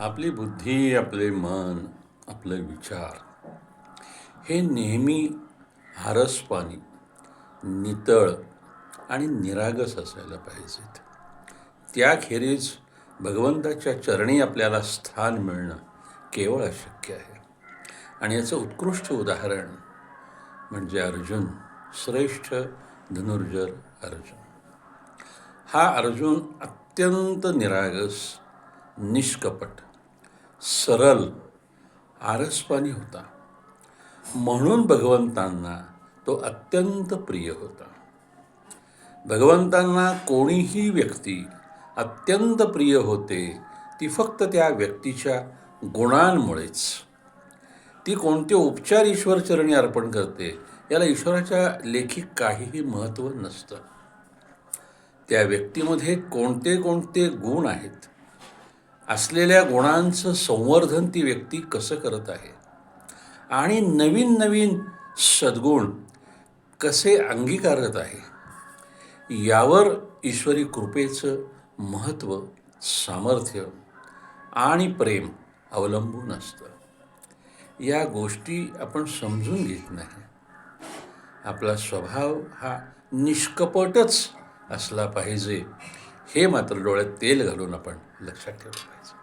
आपली बुद्धी, आपले मन, आपले विचार हे नेहमी आरसपानी, नितळ आणि निरागस असायला पाहिजेत. त्याखेरीज भगवंताच्या चरणी आपल्याला स्थान मिळणं केवळ अशक्य आहे. आणि याचं उत्कृष्ट उदाहरण म्हणजे अर्जुन, श्रेष्ठ धनुर्धर अर्जुन. हा अर्जुन अत्यंत निरागस, निष्कपट, सरळ, आरसपानी होता. म्हणून भगवंतांना तो अत्यंत प्रिय होता. भगवंतांना कोणीही व्यक्ती अत्यंत प्रिय होते ती फक्त त्या व्यक्तीच्या गुणांमुळेच. ती कोणते उपचार ईश्वरचरणी अर्पण करते याला ईश्वराच्या लेखी काहीही महत्त्व नसतं. त्या व्यक्तीमध्ये कोणते कोणते गुण आहेत, असलेल्या गुणांचं संवर्धन ती व्यक्ती कसं करत आहे आणि नवीन नवीन सद्गुण कसे अंगीकारत आहे, यावर ईश्वरी कृपेचं महत्त्व, सामर्थ्य आणि प्रेम अवलंबून असतं. या गोष्टी आपण समजून घेत नाही. आपला स्वभाव हा निष्कपटच असला पाहिजे, हे मात्र डोळ्यात तेल घालून आपण लक्षात ठेवलं पाहिजे.